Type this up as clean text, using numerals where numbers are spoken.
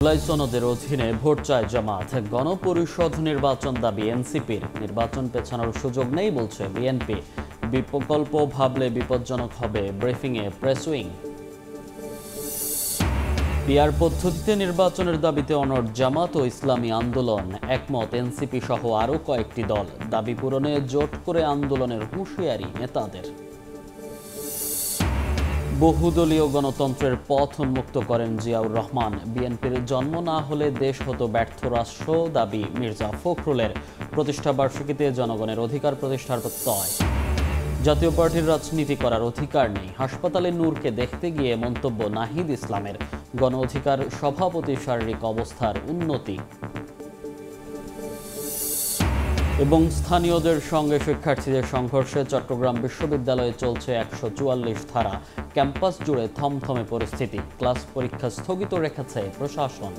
জুলাই সনদের অধীনে ভোট চায় জামাত। গণপরিষদ নির্বাচন দাবি এনসিপির। নির্বাচন পেছানোর সুযোগ নেই বলছে বিএনপি। বিকল্প ভাবলে বিপজ্জনক হবে, ব্রিফিংয়ে প্রেস উইং। পিআর পদ্ধতিতে নির্বাচনের দাবিতে অনড় জামাত ও ইসলামী আন্দোলন। একমত এনসিপি সহ আরও কয়েকটি দল। দাবি পূরণে জোট করে আন্দোলনের হুঁশিয়ারি নেতাদের। বহুদলীয় গণতন্ত্রের পথ উন্মুক্ত করেন জিয়াউর রহমান। বিএনপির জন্ম না হলে দেশ হতো ব্যর্থ রাষ্ট্র, দাবি মির্জা ফখরুলের। প্রতিষ্ঠাবার্ষিকীতে জনগণের অধিকার প্রতিষ্ঠার প্রত্যয়। জাতীয় পার্টির রাজনীতি করার অধিকার নেই, হাসপাতালে নূরকে দেখতে গিয়ে মন্তব্য নাহিদ ইসলামের। গণ অধিকার সভাপতির শারীরিক অবস্থার উন্নতি। এবং স্থানীয়দের সঙ্গে শিক্ষার্থীদের সংঘর্ষে চট্টগ্রাম বিশ্ববিদ্যালয়ে চলছে ১৪৪ ধারা। ক্যাম্পাস জুড়ে থমথমে পরিস্থিতি। ক্লাস পরীক্ষা স্থগিত রেখেছে প্রশাসন।